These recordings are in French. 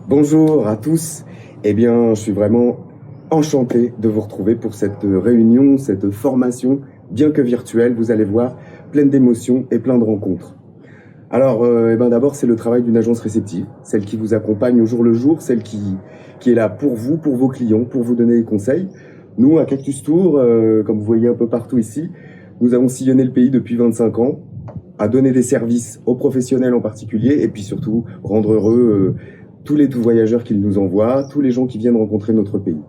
Bonjour à tous. Eh bien, je suis vraiment enchanté de vous retrouver pour cette réunion, cette formation, bien que virtuelle, vous allez voir, pleine d'émotions et plein de rencontres. Alors, d'abord, c'est le travail d'une agence réceptive, celle qui vous accompagne au jour le jour, celle qui est là pour vous, pour vos clients, pour vous donner des conseils. Nous, à Cactus Tour, comme vous voyez un peu partout ici, nous avons sillonné le pays depuis 25 ans, à donner des services aux professionnels en particulier, et puis surtout rendre heureux tous les voyageurs qui nous envoient, tous les gens qui viennent rencontrer notre pays.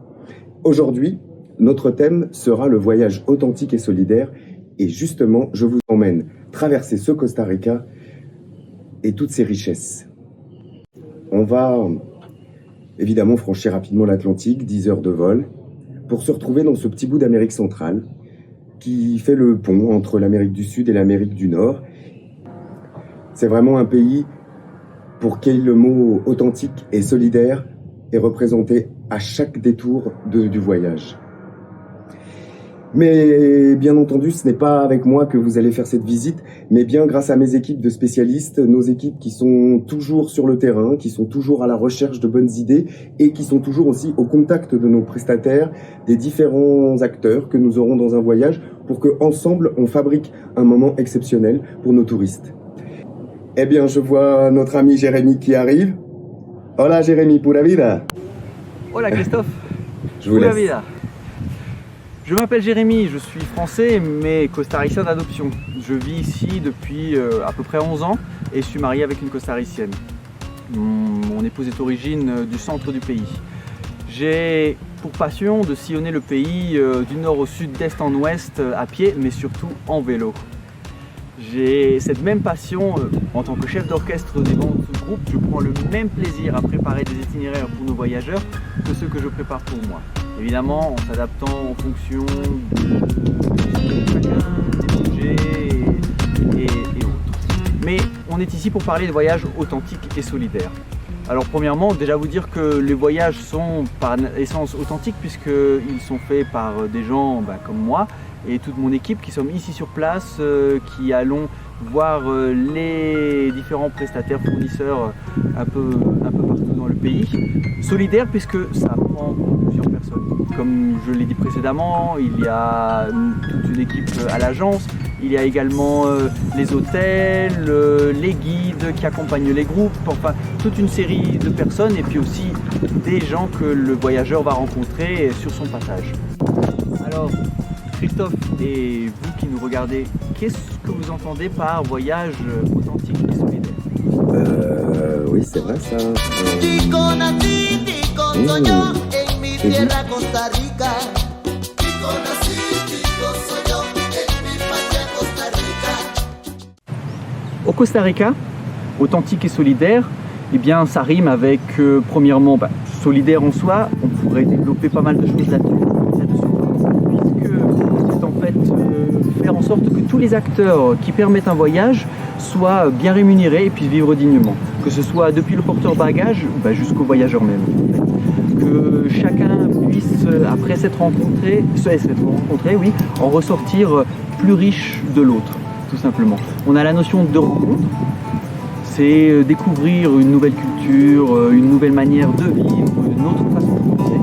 Aujourd'hui, notre thème sera le voyage authentique et solidaire, et justement, je vous emmène traverser ce Costa Rica et toutes ses richesses. On va évidemment franchir rapidement l'Atlantique, 10 heures de vol, pour se retrouver dans ce petit bout d'Amérique centrale qui fait le pont entre l'Amérique du Sud et l'Amérique du Nord. C'est vraiment un pays pour qui le mot authentique et solidaire est représenté à chaque détour du voyage. Mais bien entendu, ce n'est pas avec moi que vous allez faire cette visite, mais bien grâce à mes équipes de spécialistes, nos équipes qui sont toujours sur le terrain, qui sont toujours à la recherche de bonnes idées et qui sont toujours aussi au contact de nos prestataires, des différents acteurs que nous aurons dans un voyage pour qu'ensemble, on fabrique un moment exceptionnel pour nos touristes. Eh bien, je vois notre ami Jérémy qui arrive. Hola Jérémy, pura vida. Hola Christophe. Je vous laisse. Pura vida. Je m'appelle Jérémy, je suis français mais costaricien d'adoption. Je vis ici depuis à peu près 11 ans et je suis marié avec une costaricienne. Mon épouse est d'origine du centre du pays. J'ai pour passion de sillonner le pays du nord au sud, d'est en ouest, à pied mais surtout en vélo. J'ai cette même passion en tant que chef d'orchestre des bandes de groupe. Je prends le même plaisir à préparer des itinéraires pour nos voyageurs que ceux que je prépare pour moi. Évidemment, en s'adaptant en fonction de chacun, des budgets et autres. Mais on est ici pour parler de voyages authentiques et solidaires. Alors premièrement, déjà vous dire que les voyages sont par essence authentiques puisqu'ils sont faits par des gens comme moi et toute mon équipe qui sommes ici sur place, qui allons voir les différents prestataires, fournisseurs un peu partout dans le pays. Solidaire puisque ça prend plusieurs personnes. Comme je l'ai dit précédemment, il y a toute une équipe à l'agence, il y a également les hôtels, les guides qui accompagnent les groupes, enfin toute une série de personnes et puis aussi des gens que le voyageur va rencontrer sur son passage. Alors, Christophe et vous qui nous regardez, qu'est-ce que vous entendez par voyage authentique et solidaire? Oui, c'est vrai ça. Au Costa Rica, authentique et solidaire, eh bien ça rime avec premièrement solidaire en soi. On pourrait développer pas mal de choses là-dessus, puisque c'est en fait faire en sorte que tous les acteurs qui permettent un voyage soient bien rémunérés et puissent vivre dignement. Que ce soit depuis le porteur bagage jusqu'au voyageur même. Que chacun puisse, après s'être rencontré, oui, en ressortir plus riche de l'autre, tout simplement. On a la notion de rencontre, c'est découvrir une nouvelle culture, une nouvelle manière de vivre, une autre façon de penser.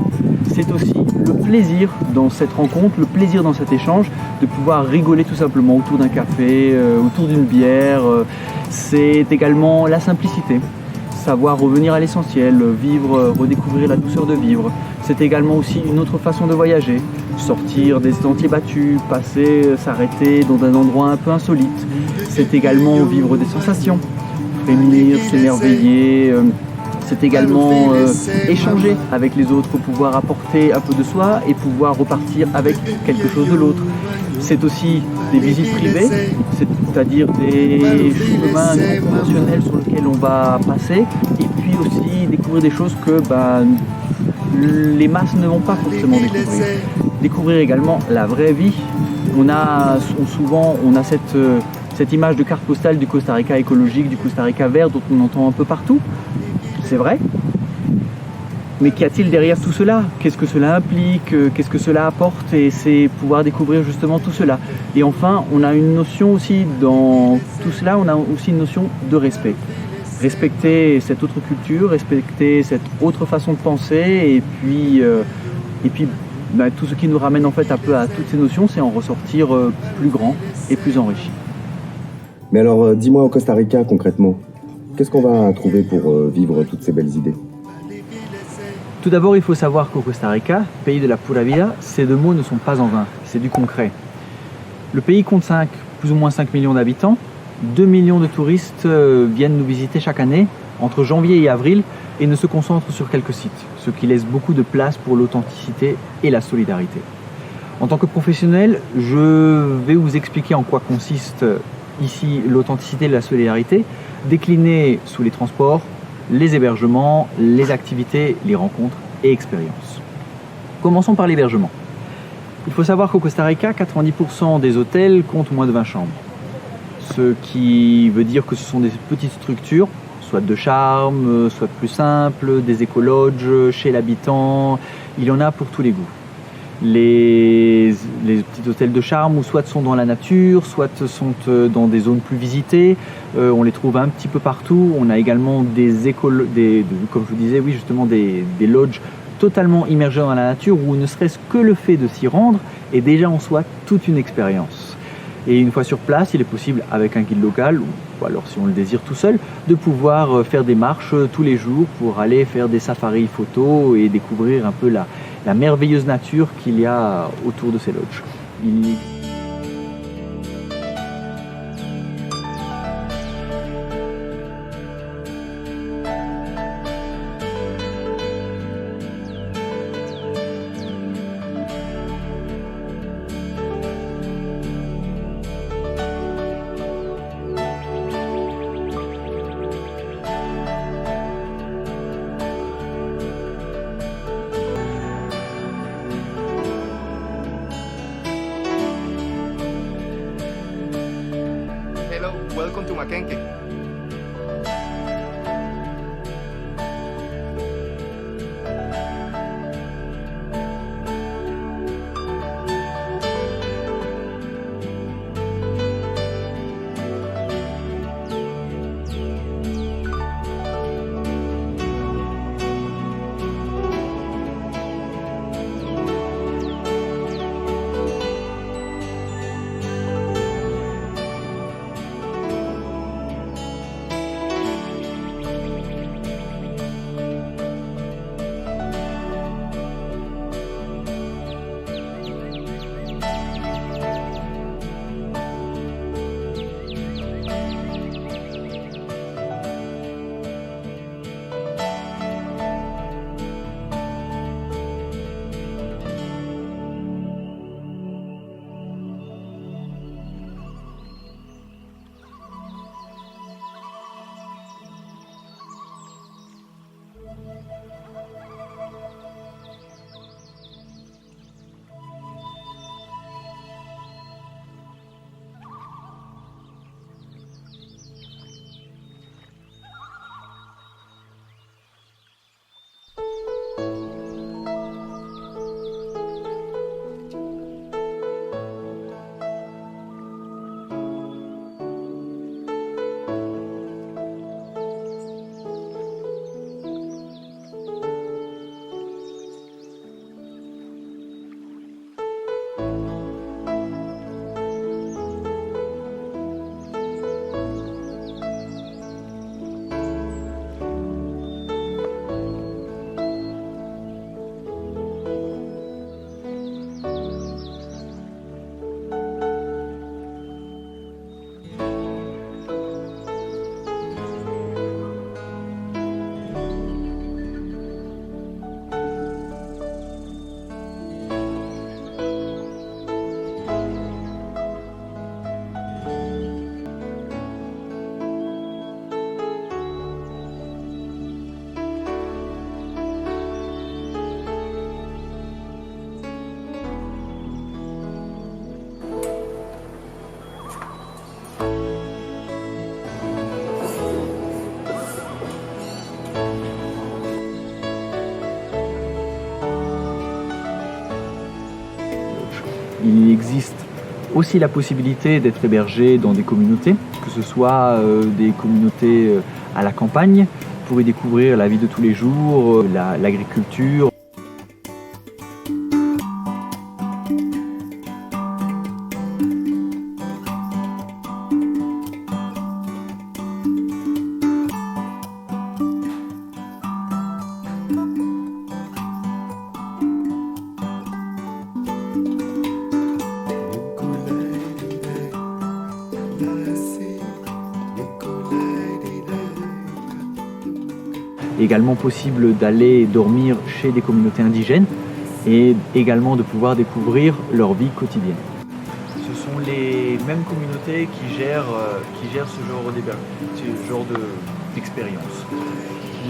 C'est aussi le plaisir dans cette rencontre, le plaisir dans cet échange, de pouvoir rigoler tout simplement autour d'un café, autour d'une bière. C'est également la simplicité. Savoir revenir à l'essentiel, vivre, redécouvrir la douceur de vivre. C'est également aussi une autre façon de voyager, sortir des sentiers battus, passer, s'arrêter dans un endroit un peu insolite. C'est également vivre des sensations, frémir, s'émerveiller. C'est également échanger avec les autres pour pouvoir apporter un peu de soi et pouvoir repartir avec quelque chose de l'autre. C'est aussi des visites privées, c'est-à-dire des chemins non conventionnels sur lesquels on va passer et puis aussi découvrir des choses que les masses ne vont pas forcément découvrir. Découvrir également la vraie vie. On a cette image de carte postale du Costa Rica écologique, du Costa Rica vert dont on entend un peu partout. C'est vrai, mais qu'y a-t-il derrière tout cela? Qu'est-ce que cela implique? Qu'est-ce que cela apporte? Et c'est pouvoir découvrir justement tout cela. Et enfin, on a une notion aussi dans tout cela, on a aussi une notion de respect. respecter cette autre culture, respecter cette autre façon de penser, et puis tout ce qui nous ramène en fait un peu à toutes ces notions, c'est en ressortir plus grand et plus enrichi. Mais alors, dis-moi au Costa Rica concrètement, qu'est-ce qu'on va trouver pour vivre toutes ces belles idées? Tout d'abord, il faut savoir qu'au Costa Rica, pays de la pura vida, ces deux mots ne sont pas en vain, c'est du concret. Le pays compte plus ou moins 5 millions d'habitants. 2 millions de touristes viennent nous visiter chaque année, entre janvier et avril, et ne se concentrent sur quelques sites, ce qui laisse beaucoup de place pour l'authenticité et la solidarité. En tant que professionnel, je vais vous expliquer en quoi consiste ici l'authenticité et la solidarité, déclinée sous les transports, les hébergements, les activités, les rencontres et expériences. Commençons par l'hébergement. Il faut savoir qu'au Costa Rica, 90% des hôtels comptent moins de 20 chambres. Ce qui veut dire que ce sont des petites structures, soit de charme, soit plus simples, des éco-lodges chez l'habitant, il y en a pour tous les goûts. Les petits hôtels de charme, ou soit sont dans la nature, soit sont dans des zones plus visitées, on les trouve un petit peu partout. On a également comme je vous disais, oui, justement des lodges totalement immergés dans la nature, où ne serait-ce que le fait de s'y rendre est déjà en soi toute une expérience. Et une fois sur place, il est possible, avec un guide local, ou alors si on le désire tout seul, de pouvoir faire des marches tous les jours pour aller faire des safaris photos et découvrir un peu la merveilleuse nature qu'il y a autour de ces lodges. Hello, welcome to Makenke. Il existe aussi la possibilité d'être hébergé dans des communautés, que ce soit des communautés à la campagne. Vous pourrez découvrir la vie de tous les jours, l'agriculture. Également possible d'aller dormir chez des communautés indigènes et également de pouvoir découvrir leur vie quotidienne. Ce sont les mêmes communautés qui gèrent ce genre d'expérience.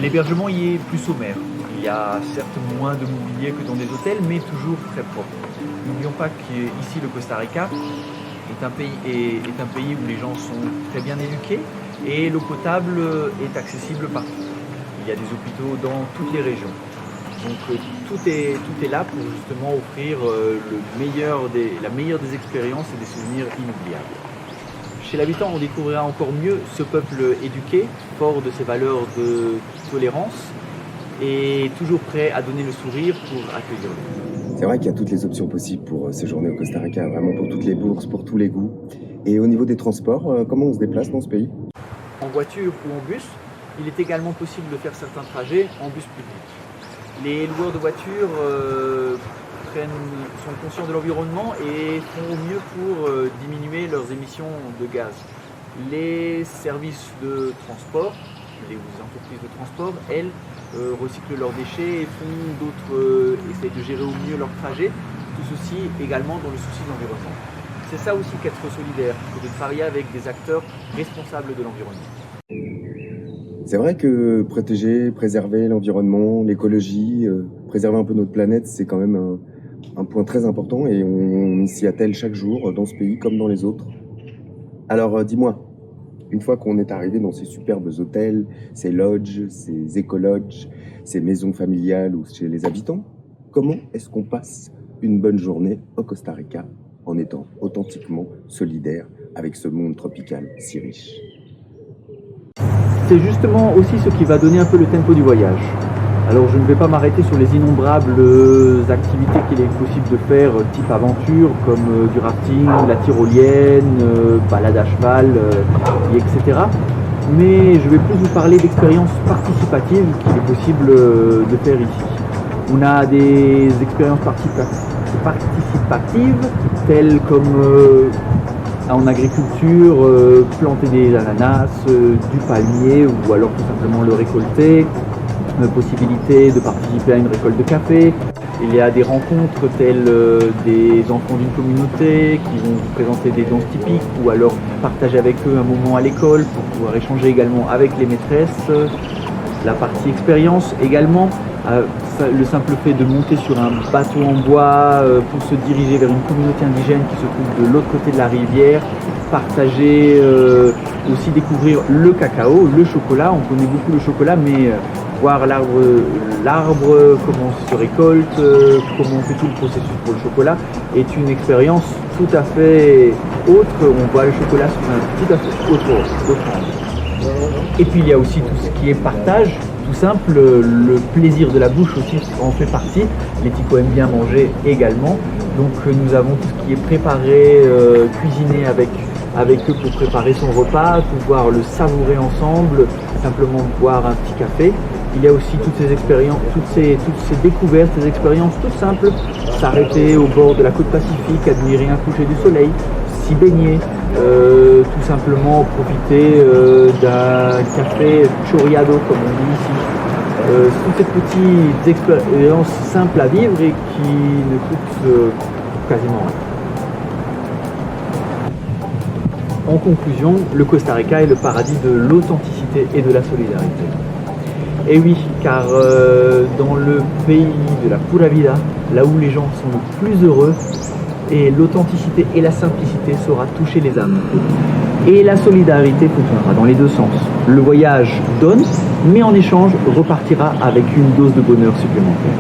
L'hébergement y est plus sommaire. Il y a certes moins de mobilier que dans des hôtels, mais toujours très propre. N'oublions pas qu'ici le Costa Rica est un pays où les gens sont très bien éduqués et l'eau potable est accessible partout. Il y a des hôpitaux dans toutes les régions. Donc tout est là pour justement offrir la meilleure des expériences et des souvenirs inoubliables. Chez l'habitant, on découvrira encore mieux ce peuple éduqué, fort de ses valeurs de tolérance et toujours prêt à donner le sourire pour accueillir l'autre. C'est vrai qu'il y a toutes les options possibles pour séjourner au Costa Rica, vraiment pour toutes les bourses, pour tous les goûts. Et au niveau des transports, comment on se déplace dans ce pays? En voiture ou en bus, il est également possible de faire certains trajets en bus public. Les loueurs de voitures sont conscients de l'environnement et font au mieux pour diminuer leurs émissions de gaz. Les services de transport, les entreprises de transport, elles, recyclent leurs déchets et essayent de gérer au mieux leurs trajets, tout ceci également dans le souci de l'environnement. C'est ça aussi qu'être solidaire, c'est de travailler avec des acteurs responsables de l'environnement. C'est vrai que préserver l'environnement, l'écologie, préserver un peu notre planète, c'est quand même un point très important et on s'y attelle chaque jour dans ce pays comme dans les autres. Alors dis-moi, une fois qu'on est arrivé dans ces superbes hôtels, ces lodges, ces éco-lodges, ces maisons familiales ou chez les habitants, comment est-ce qu'on passe une bonne journée au Costa Rica en étant authentiquement solidaire avec ce monde tropical si riche? C'est justement aussi ce qui va donner un peu le tempo du voyage. Alors je ne vais pas m'arrêter sur les innombrables activités qu'il est possible de faire, type aventure, comme du rafting, la tyrolienne, balade à cheval, etc. Mais je vais plus vous parler d'expériences participatives qu'il est possible de faire ici. On a des expériences participatives telles comme en agriculture, planter des ananas, du palmier ou alors tout simplement le récolter, possibilité de participer à une récolte de café. Il y a des rencontres telles des enfants d'une communauté qui vont vous présenter des danses typiques ou alors partager avec eux un moment à l'école pour pouvoir échanger également avec les maîtresses. La partie expérience également, le simple fait de monter sur un bateau en bois pour se diriger vers une communauté indigène qui se trouve de l'autre côté de la rivière, partager, aussi découvrir le cacao, le chocolat. On connaît beaucoup le chocolat, mais voir l'arbre, comment se récolte, comment on fait tout le processus pour le chocolat est une expérience tout à fait autre. On voit le chocolat sous un tout à fait autre angle. Et puis il y a aussi tout ce qui est partage, tout simple, le plaisir de la bouche aussi en fait partie. Les Ticos aiment bien manger également, donc nous avons tout ce qui est préparé, cuisiné avec eux pour préparer son repas, pouvoir le savourer ensemble, simplement boire un petit café. Il y a aussi toutes ces expériences, toutes ces découvertes, ces expériences toutes simples, s'arrêter au bord de la côte Pacifique, admirer un coucher du soleil, s'y baigner, tout simplement profiter d'un café chorreado comme on dit ici. Toutes ces petites expériences simples à vivre et qui ne coûtent quasiment rien. En conclusion, le Costa Rica est le paradis de l'authenticité et de la solidarité. Et oui, car dans le pays de la pura vida, là où les gens sont le plus heureux, et l'authenticité et la simplicité saura toucher les âmes. Et la solidarité fonctionnera dans les deux sens. Le voyage donne, mais en échange repartira avec une dose de bonheur supplémentaire.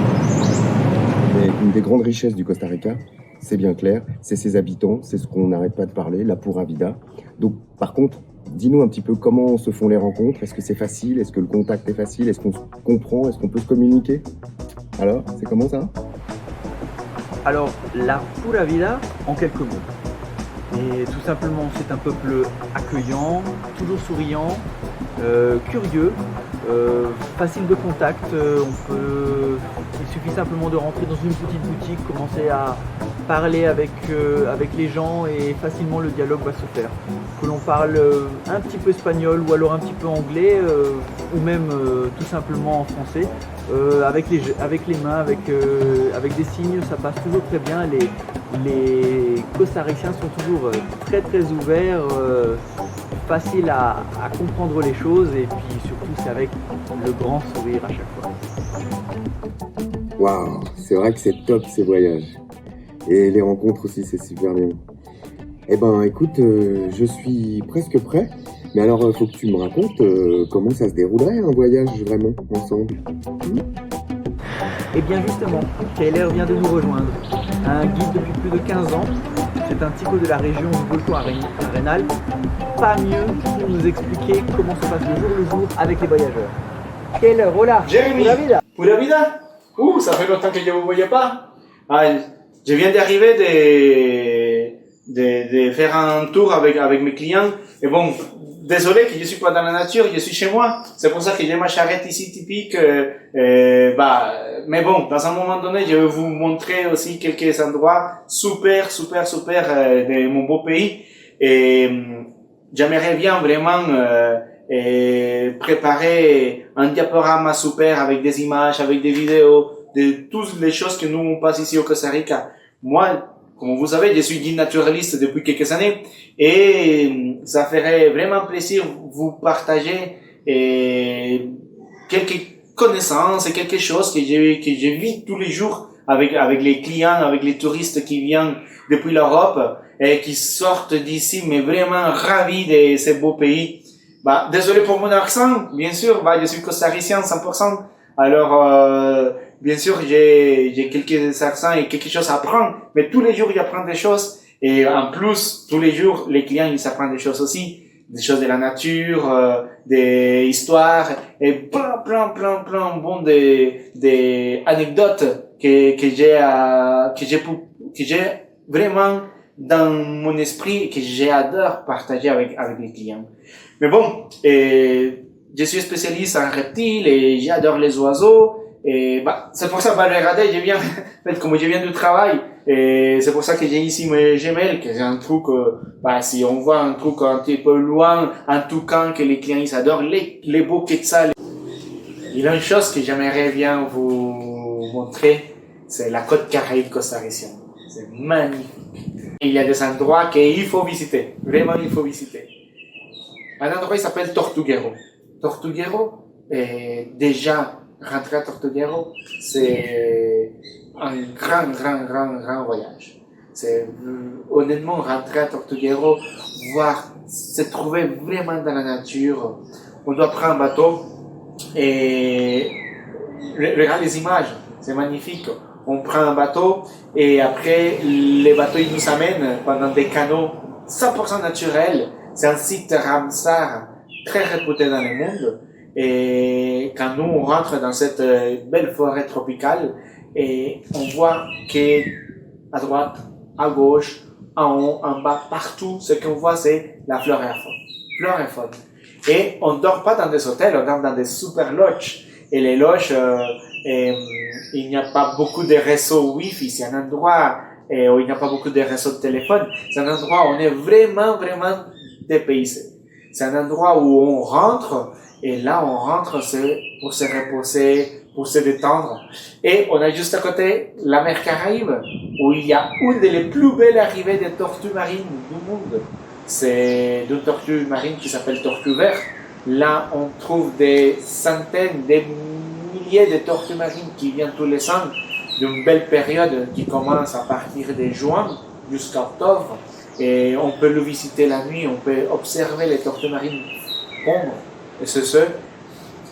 Et une des grandes richesses du Costa Rica, c'est bien clair, c'est ses habitants, c'est ce qu'on n'arrête pas de parler, la pura vida. Donc par contre, dis-nous un petit peu comment se font les rencontres. Est-ce que c'est facile? Est-ce que le contact est facile? Est-ce qu'on se comprend? Est-ce qu'on peut se communiquer? Alors, c'est comment ça? Alors, la pura vida en quelques mots. Et tout simplement, c'est un peuple accueillant, toujours souriant, curieux, facile de contact. Il suffit simplement de rentrer dans une petite boutique, commencer à parler avec les gens et facilement le dialogue va se faire. Que l'on parle un petit peu espagnol ou alors un petit peu anglais ou même tout simplement en français, avec les mains, avec des signes, ça passe toujours très bien. Les Costariciens sont toujours très très ouverts, faciles à comprendre les choses et puis surtout c'est avec le grand sourire à chaque fois. Waouh, c'est vrai que c'est top ces voyages. Et les rencontres aussi, c'est super bien. Eh ben, écoute, je suis presque prêt. Mais alors, faut que tu me racontes comment ça se déroulerait un voyage vraiment ensemble. Et bien justement, Kayler vient de nous rejoindre. Un guide depuis plus de 15 ans. C'est un type de la région du volcan Arenal. Pas mieux pour nous expliquer comment se passe le jour avec les voyageurs. Kayler, hola. Jérémy, pura vida. Ça fait longtemps que je ne vous voyais pas. Je viens d'arriver de faire un tour avec mes clients. Et bon, désolé que je suis pas dans la nature, je suis chez moi. C'est pour ça que j'ai ma charrette ici typique. Mais bon, dans un moment donné, je vais vous montrer aussi quelques endroits super de mon beau pays. Et j'aimerais bien vraiment préparer un diaporama super avec des images, avec des vidéos, de toutes les choses que nous on passe ici au Costa Rica. Moi, comme vous savez, je suis guide naturaliste depuis quelques années et ça ferait vraiment plaisir vous partager quelques connaissances et quelque chose que je vis tous les jours avec les clients, avec les touristes qui viennent depuis l'Europe et qui sortent d'ici mais vraiment ravis de ce beau pays. Désolé pour mon accent, bien sûr, je suis costaricien 100%. Alors, bien sûr, j'ai quelques accents et quelque chose à apprendre, mais tous les jours, j'apprends des choses. Et en plus, tous les jours, les clients, ils apprennent des choses aussi. Des choses de la nature, des histoires, et plein, des anecdotes que j'ai vraiment dans mon esprit et que j'adore partager avec les clients. Mais bon, je suis spécialiste en reptiles et j'adore les oiseaux. Et c'est pour ça, regardez, comme je viens du travail, et c'est pour ça que j'ai ici mes gemelles, que c'est un truc, si on voit un truc un petit peu loin, un toucan que les clients ils adorent, les beaux quetzals. Il y a une chose que j'aimerais bien vous montrer, c'est la côte caraïbe costaricienne. C'est magnifique. Il y a des endroits qu'il faut visiter. Vraiment, il faut visiter. Un endroit, il s'appelle Tortuguero. Tortuguero, déjà, rentrer à Tortuguero, c'est un grand voyage. C'est, honnêtement, rentrer à Tortuguero, se trouver vraiment dans la nature. On doit prendre un bateau et regarde les images. C'est magnifique. On prend un bateau et après, les bateaux, ils nous amènent pendant des canaux 100% naturels. C'est un site Ramsar très réputé dans le monde. Et quand nous, on rentre dans cette belle forêt tropicale, et on voit que à droite, à gauche, en haut, en bas, partout, ce qu'on voit, c'est la flore et la faune. Flore et faune. Et on dort pas dans des hôtels, on dort dans des super lodges. Et les lodges, il n'y a pas beaucoup de réseaux Wi-Fi. C'est un endroit où il n'y a pas beaucoup de réseaux de téléphone. C'est un endroit où on est vraiment dépaysé. C'est un endroit où on rentre, et là, on rentre pour se reposer, pour se détendre. Et on a juste à côté la mer Caraïbe, où il y a une des plus belles arrivées de tortues marines du monde. C'est une tortue marine qui s'appelle tortue verte. Là, on trouve des centaines, des milliers de tortues marines qui viennent tous les ans d'une belle période qui commence à partir de juin jusqu'à octobre. Et on peut le visiter la nuit, on peut observer les tortues marines pondre et ce.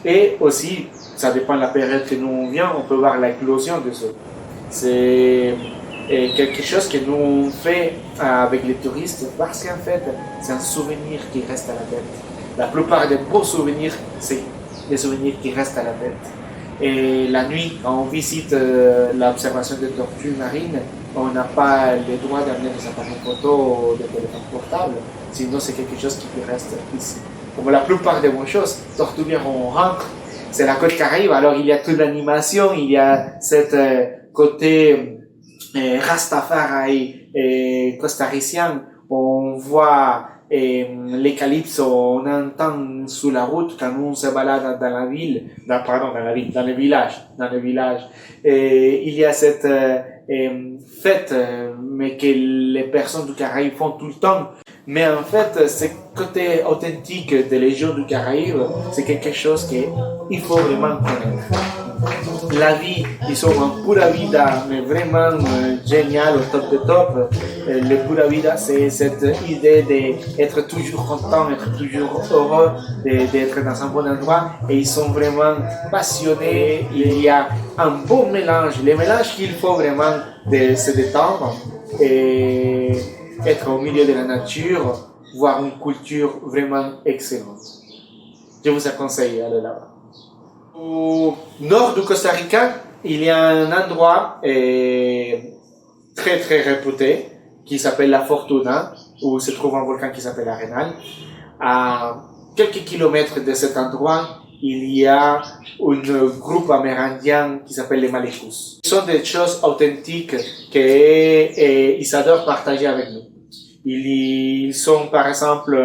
Et aussi, ça dépend de la période que nous on vient, on peut voir l'éclosion de ce. quelque chose que nous on fait avec les touristes parce qu'en fait, c'est un souvenir qui reste à la tête. La plupart des beaux souvenirs, c'est des souvenirs qui restent à la tête. Et la nuit, quand on visite l'observation des tortues marines, on n'a pas le droit d'amener des appareils photo ou des téléphones portables, sinon c'est quelque chose qui reste ici. Comme la plupart des bonnes choses, Tortuguero, on rentre, c'est la côte Caraïbe, alors il y a toute l'animation, il y a cette côté Rastafari et costaricien, on voit les calypsos, on entend sous la route quand on se balade dans la ville, dans le village. Et il y a cette fête, mais que les personnes du Caraïbe font tout le temps. Mais en fait, ce côté authentique des légions du Caraïbe, c'est quelque chose qu'il faut vraiment connaître. La vie, ils sont en pura vida, mais vraiment génial, au top de top. Le pura vida, c'est cette idée d'être toujours content, d'être toujours heureux, d'être dans un bon endroit. Et ils sont vraiment passionnés. Il y a un bon mélange, le mélange qu'il faut vraiment de se détendre et être au milieu de la nature, voir une culture vraiment excellente. Je vous conseille d'aller là-bas. Au nord du Costa Rica, il y a un endroit très très réputé qui s'appelle La Fortuna, où se trouve un volcan qui s'appelle Arenal. À quelques kilomètres de cet endroit, il y a un groupe amérindien qui s'appelle les Malecus. Ce sont des choses authentiques qu'ils adorent partager avec nous. Ils sont par exemple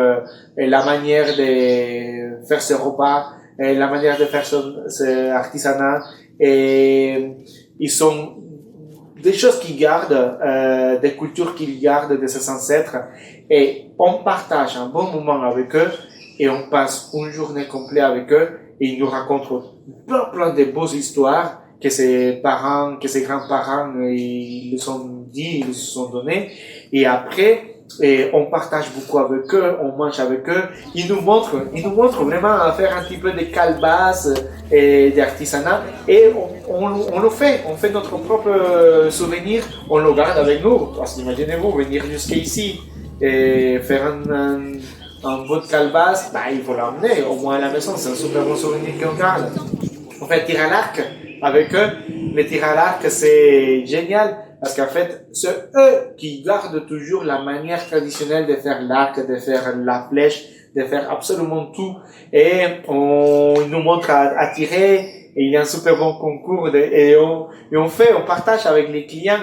la manière de faire ce repas, la manière de faire ce artisanat, et ils sont des choses qu'ils gardent, des cultures qu'ils gardent de ses ancêtres, et on partage un bon moment avec eux, et on passe une journée complète avec eux, et ils nous racontent plein de beaux histoires que ses parents, que ses grands-parents, ils nous ont dit, ils nous ont donné, et après, et on partage beaucoup avec eux, on mange avec eux. Ils nous montrent vraiment à faire un petit peu de calebasse et d'artisanat. Et on le fait, on fait notre propre souvenir, on le garde avec nous. Parce qu'imaginez-vous, venir jusqu'ici et faire un bout de calebasse, il faut l'emmener au moins à la maison, c'est un super bon souvenir qu'on garde. On fait tir à l'arc avec eux. Le tir à l'arc, c'est génial. Parce qu'en fait, c'est eux qui gardent toujours la manière traditionnelle de faire l'arc, de faire la flèche, de faire absolument tout. Et ils nous montrent à tirer, et il y a un super bon concours, et on partage avec les clients.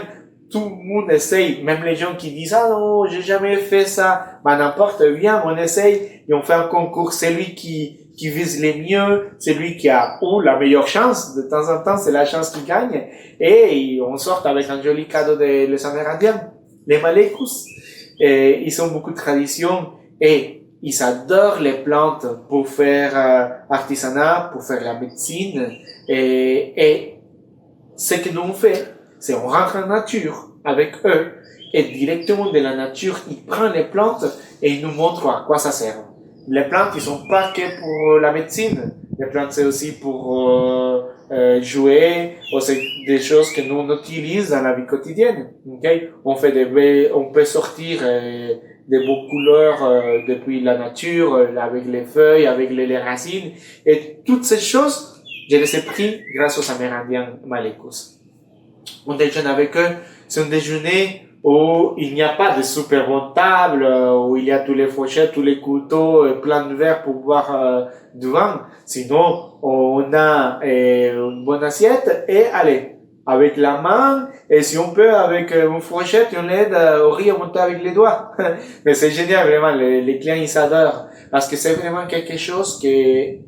Tout le monde essaye, même les gens qui disent, ah non, j'ai jamais fait ça. N'importe, viens, on essaye, et on fait un concours. C'est lui qui vise les mieux, c'est lui qui a la meilleure chance. De temps en temps, c'est la chance qui gagne. Et on sort avec un joli cadeau des Amérindiens, les Malecus. Et ils ont beaucoup de traditions et ils adorent les plantes pour faire artisanat, pour faire la médecine. Et ce que nous on fait, c'est on rentre en nature avec eux et directement de la nature, ils prennent les plantes et ils nous montrent à quoi ça sert. Les plantes, ils sont pas que pour la médecine. Les plantes, c'est aussi pour jouer, ou c'est des choses que nous on utilise dans la vie quotidienne. Okay? On peut sortir des beaux couleurs depuis la nature, avec les feuilles, avec les racines, et toutes ces choses, je les ai pris grâce aux Amérindiens Malecus. On déjeune avec eux, c'est un déjeuner où il n'y a pas de super bonne table, où il y a tous les fourchettes, tous les couteaux, plein de verres pour boire du vin. Sinon, on a une bonne assiette et allez, avec la main, et si on peut, avec une fourchette, on aide au riz à monter avec les doigts. Mais c'est génial, vraiment, les clients, ils s'adorent, parce que c'est vraiment quelque chose qu'ils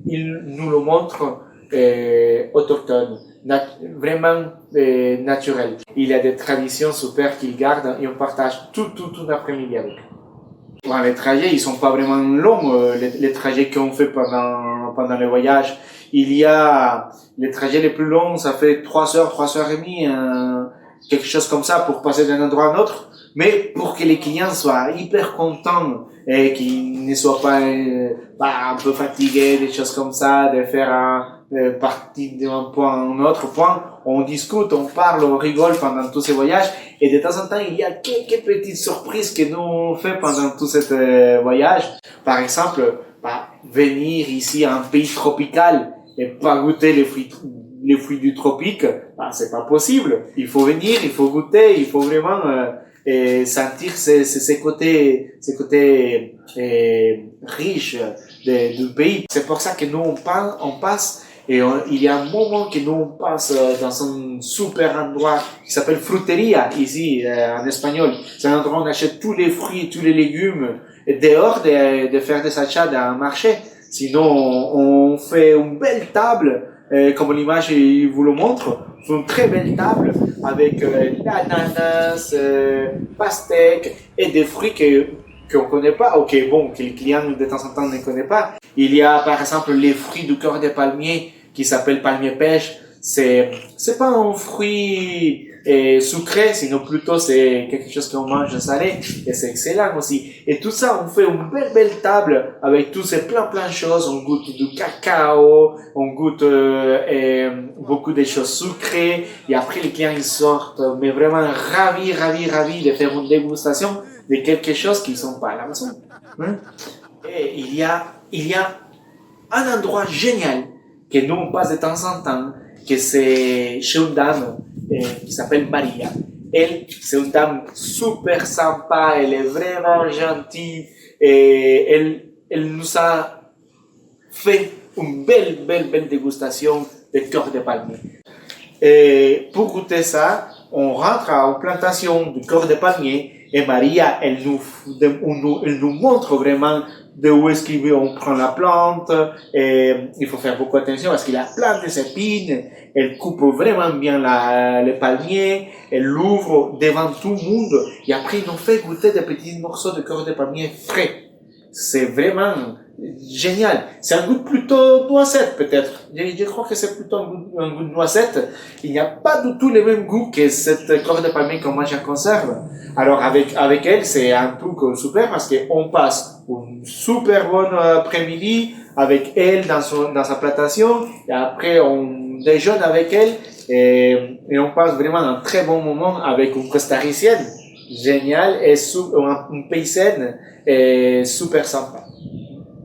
nous le montrent autochtone. Vraiment naturel. Il y a des traditions super qu'ils gardent et on partage tout l'après-midi avec eux. Bon, les trajets, ils sont pas vraiment longs, les trajets qu'on fait pendant le voyage. Il y a les trajets les plus longs, ça fait 3 heures, 3 heures et demie, quelque chose comme ça pour passer d'un endroit à un autre. Mais pour que les clients soient hyper contents et qu'ils ne soient pas un peu fatigués, des choses comme ça, de faire partir d'un point à un autre point, on discute, on parle, on rigole pendant tous ces voyages. Et de temps en temps, il y a quelques petites surprises que nous on fait pendant tout ce voyage. Par exemple, venir ici à un pays tropical et pas goûter les fruits du tropique, c'est pas possible. Il faut venir, il faut goûter, il faut vraiment et sentir ces côtés riches du pays. C'est pour ça que nous on passe et il y a un moment que nous on passe dans un super endroit qui s'appelle Fruteria ici en espagnol. C'est un endroit où on achète tous les fruits, tous les légumes dehors de faire des achats dans un marché. Sinon on fait une belle table comme l'image vous le montre. C'est une très belle table avec l'ananas, pastèque et des fruits qu'on connaît pas. Ok, bon, que les clients de temps en temps ne connaissent pas. Il y a par exemple les fruits du cœur des palmiers qui s'appellent palmier pêche. C'est pas un fruit sucré, sinon plutôt c'est quelque chose qu'on mange salé et c'est excellent aussi. Et tout ça, on fait une belle table avec tous ces plein de choses. On goûte du cacao, on goûte beaucoup de choses sucrées et après les clients ils sortent mais vraiment ravis de faire une dégustation de quelque chose qu'ils sont pas à la maison. Et il y a un endroit génial que nous on passe de temps en temps, que c'est chez une dame qui s'appelle Maria. Elle, c'est une dame super sympa, elle est vraiment gentille et elle nous a fait une belle dégustation de cœur de palmier. Et pour goûter ça, on rentre à une plantation de cœur de palmier et Maria, elle nous montre vraiment de où est-ce qu'on prend la plante et il faut faire beaucoup attention parce qu'il a plein de épines. Elle coupe vraiment bien les palmiers, elle l'ouvre devant tout le monde et après ils nous fait goûter des petits morceaux de cœur de palmier frais. C'est vraiment génial. C'est un goût plutôt noisette peut-être. Je crois que c'est plutôt un goût de noisette. Il n'y a pas du tout le même goût que cette cœur de palmier qu'on mange en conserve. Alors avec elle, c'est un truc super parce qu'on passe un super bon après-midi avec elle dans sa plantation et après on déjeune avec elle et on passe vraiment un très bon moment avec une costaricienne géniale et une paysanne et super sympa.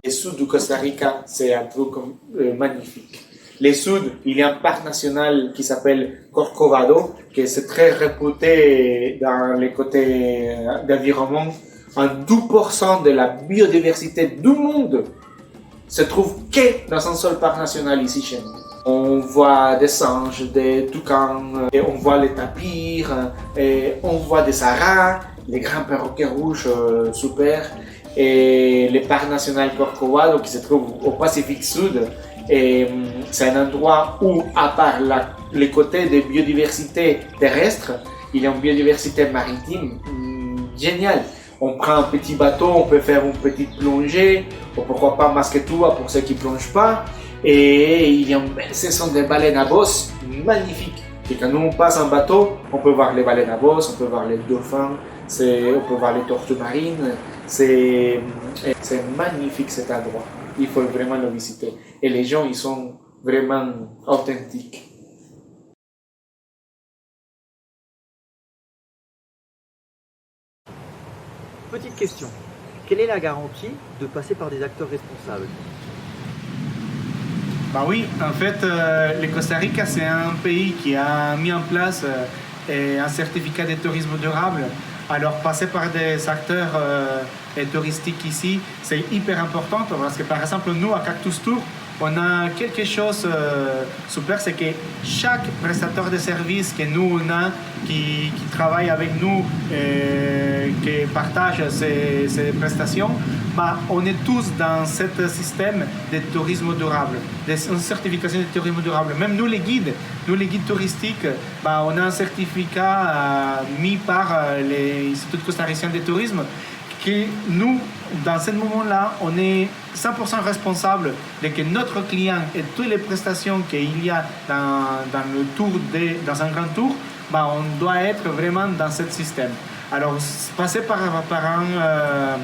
Les souds du Costa Rica, c'est un truc magnifique. Les souds, il y a un parc national qui s'appelle Corcovado, qui est très réputé dans les côtés d'environnement. 12% de la biodiversité du monde se trouve que dans un seul parc national ici chez nous. On voit des singes, des toucans, et on voit les tapirs, et on voit des haras, les grands perroquets rouges, super. Et le parc national Corcovado qui se trouve au Pacifique Sud, et c'est un endroit où, à part les côtés de biodiversité terrestre, il y a une biodiversité maritime géniale. On prend un petit bateau, on peut faire une petite plongée, ou pourquoi pas Masquetoua pour ceux qui ne plongent pas. Et il y a une belle saison de baleines à bosse magnifique. Et quand nous on passe en bateau, on peut voir les baleines à bosse, on peut voir les dauphins, on peut voir les tortues marines. C'est magnifique cet endroit. Il faut vraiment le visiter. Et les gens, ils sont vraiment authentiques. Petite question. Quelle est la garantie de passer par des acteurs responsables? Bah oui, en fait, le Costa Rica, c'est un pays qui a mis en place un certificat de tourisme durable. Alors, passer par des acteurs touristiques ici, c'est hyper important parce que, par exemple, nous, à Cactus Tour, on a quelque chose super, c'est que chaque prestataire de services que nous on a, qui travaille avec nous, qui partage ces prestations, bah, on est tous dans ce système de tourisme durable, une certification de tourisme durable. Même nous les guides touristiques, bah, on a un certificat mis par l'Institut costaricien de tourisme que nous, dans ce moment-là, on est 100% responsable de que notre client et toutes les prestations qu'il y a dans un grand tour, bah, on doit être vraiment dans ce système. Alors, passer par un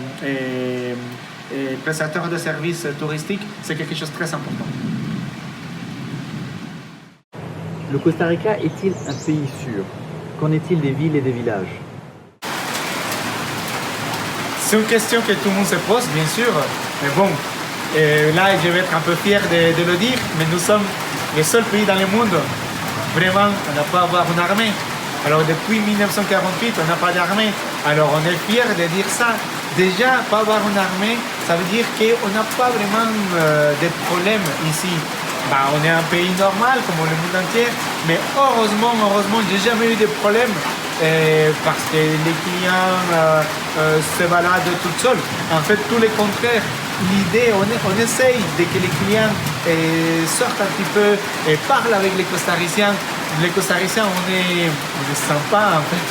prestataire de services touristiques, c'est quelque chose de très important. Le Costa Rica est-il un pays sûr? Qu'en est-il des villes et des villages? C'est une question que tout le monde se pose, bien sûr. Mais bon, là, je vais être un peu fier de le dire, mais nous sommes le seul pays dans le monde, vraiment, on n'a pas à avoir une armée. Alors, depuis 1948, on n'a pas d'armée. Alors, on est fier de dire ça. Déjà, pas avoir une armée, ça veut dire qu'on n'a pas vraiment de problèmes ici. Bah, on est un pays normal, comme le monde entier, mais heureusement, j'ai jamais eu de problèmes parce que les clients se baladent tout seuls. En fait, tout le contraire. L'idée, on essaye de que les clients sortent un petit peu et parlent avec les costariciens. Les costariciens, on est sympa, en fait,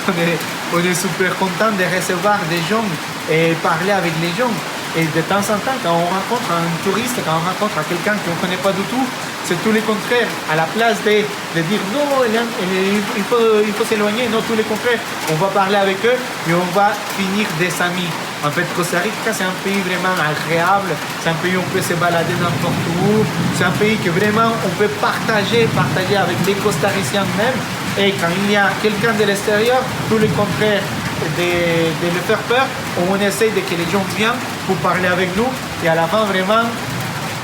on est super content de recevoir des gens et parler avec les gens. Et de temps en temps, quand on rencontre un touriste, quand on rencontre quelqu'un qu'on ne connaît pas du tout, c'est tout le contraire. À la place de dire non, il faut s'éloigner, non, tout le contraire. On va parler avec eux et on va finir des amis. En fait, Costa Rica, c'est un pays vraiment agréable. C'est un pays où on peut se balader n'importe où. C'est un pays que vraiment on peut partager avec les costariciens même. Et quand il y a quelqu'un de l'extérieur, tout le contraire. De le faire peur, on essaye de que les gens viennent pour parler avec nous et à la fin vraiment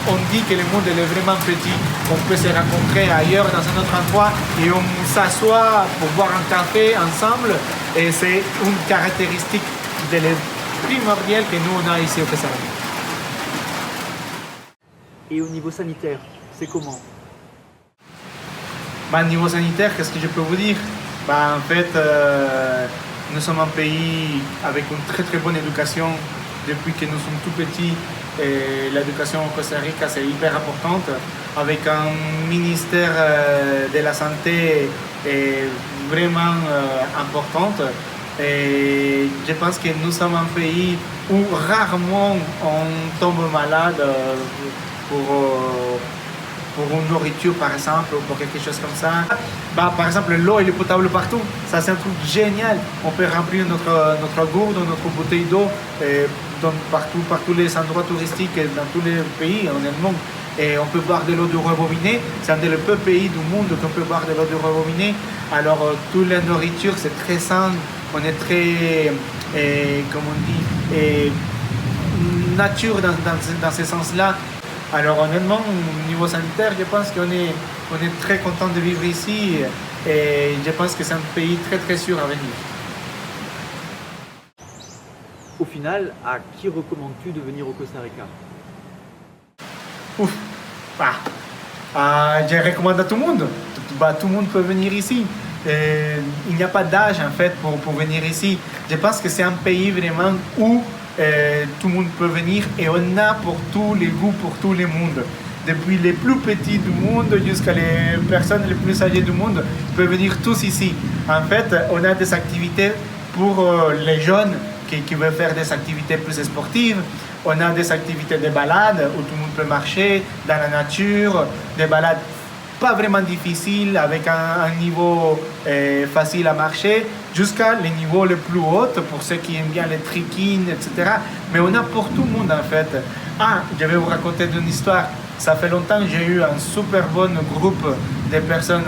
on dit que le monde est vraiment petit, on peut se rencontrer ailleurs dans un autre endroit et on s'assoit pour boire un café ensemble et c'est une caractéristique primordiale que nous on a ici au Costa Rica. Et au niveau sanitaire, c'est comment? Niveau sanitaire, qu'est-ce que je peux vous dire? En fait, nous sommes un pays avec une très très bonne éducation depuis que nous sommes tout petits. L'éducation au Costa Rica c'est hyper importante avec un ministère de la santé vraiment importante. Et je pense que nous sommes un pays où rarement on tombe malade pour une nourriture par exemple ou pour quelque chose comme ça. Par exemple l'eau elle est potable partout, ça c'est un truc génial. On peut remplir notre gourde, notre bouteille d'eau par tous les endroits touristiques dans tous les pays honnêtement. Et on peut boire de l'eau de robinet, c'est un des peu pays du monde qu'on peut boire de l'eau de robinet. Alors toute la nourriture c'est très sain, on est très, comme on dit, nature dans ce sens-là. Alors honnêtement, au niveau sanitaire, je pense qu'on est très content de vivre ici et je pense que c'est un pays très très sûr à venir. Au final, à qui recommandes-tu de venir au Costa Rica? Je recommande à tout le monde. Tout le monde peut venir ici. Il n'y a pas d'âge en fait pour venir ici. Je pense que c'est un pays vraiment où tout le monde peut venir et on a pour tous les goûts, pour tout le monde. Depuis les plus petits du monde jusqu'à les personnes les plus âgées du monde peuvent venir tous ici. En fait, on a des activités pour les jeunes qui veulent faire des activités plus sportives. On a des activités de balade où tout le monde peut marcher dans la nature, des balades pas vraiment difficiles avec un niveau facile à marcher jusqu'à les niveaux les plus hauts pour ceux qui aiment bien les trekking, etc. Mais on a pour tout le monde en fait. Je vais vous raconter une histoire. Ça fait longtemps que j'ai eu un super bon groupe de personnes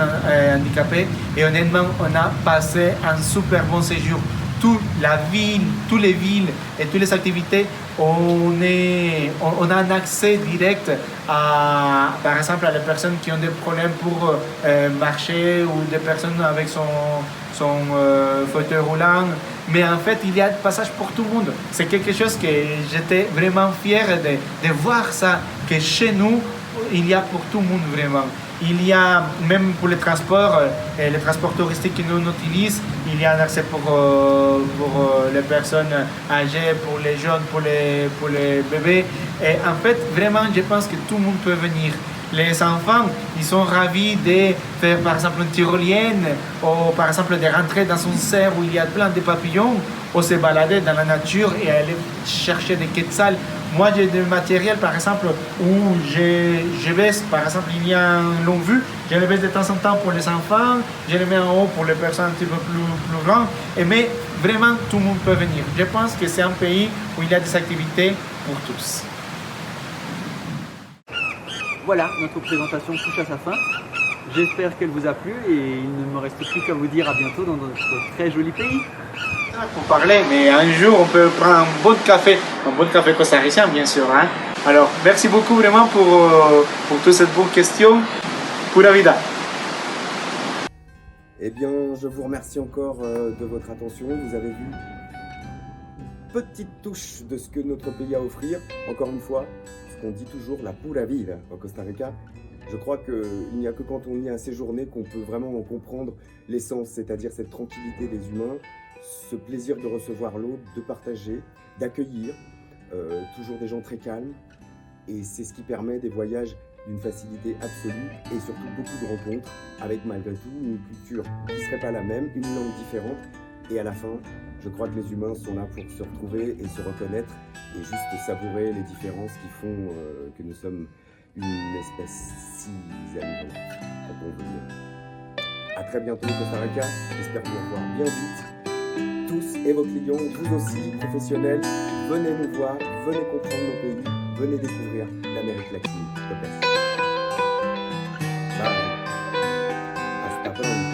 handicapées et honnêtement on a passé un super bon séjour. Toute la ville, toutes les villes et toutes les activités, on a un accès direct à, par exemple, à les personnes qui ont des problèmes pour marcher ou des personnes avec son fauteuil roulant. Mais en fait, il y a des passages pour tout le monde. C'est quelque chose que j'étais vraiment fier de voir ça, que chez nous, il y a pour tout le monde vraiment. Il y a, même pour les transports touristiques que nous utilisons, il y a un accès pour les personnes âgées, pour les jeunes, pour les bébés. Et en fait, vraiment, je pense que tout le monde peut venir. Les enfants, ils sont ravis de faire par exemple une tyrolienne ou par exemple de rentrer dans une serre où il y a plein de papillons ou se balader dans la nature et aller chercher des quetzals. Moi, j'ai du matériel, par exemple, où je baisse, par exemple, il y a un long vue, je le baisse de temps en temps pour les enfants, je le mets en haut pour les personnes un petit peu plus grandes, mais vraiment, tout le monde peut venir. Je pense que c'est un pays où il y a des activités pour tous. Voilà, notre présentation touche à sa fin. J'espère qu'elle vous a plu et il ne me reste plus qu'à vous dire à bientôt dans notre très joli pays. Pour parler, mais un jour on peut prendre un bon café costaricien bien sûr. Hein? Alors merci beaucoup vraiment pour toutes ces bonnes questions. Pura vida. Eh bien, je vous remercie encore de votre attention. Vous avez vu petite touche de ce que notre pays a à offrir. Encore une fois, ce qu'on dit toujours, la pura vida au Costa Rica. Je crois qu'il n'y a que quand on y a séjourné qu'on peut vraiment en comprendre l'essence, c'est-à-dire cette tranquillité des humains, ce plaisir de recevoir l'autre, de partager, d'accueillir, toujours des gens très calmes. Et c'est ce qui permet des voyages d'une facilité absolue et surtout beaucoup de rencontres avec malgré tout une culture qui ne serait pas la même, une langue différente. Et à la fin, je crois que les humains sont là pour se retrouver et se reconnaître et juste savourer les différences qui font que nous sommes une espèce si amusante quand on veut dire. À très bientôt Costa Rica, j'espère vous revoir bien vite. Tous et vos clients, vous aussi, professionnels, venez nous voir, venez comprendre nos pays, venez découvrir l'Amérique latine. Bye. Hasta pronto.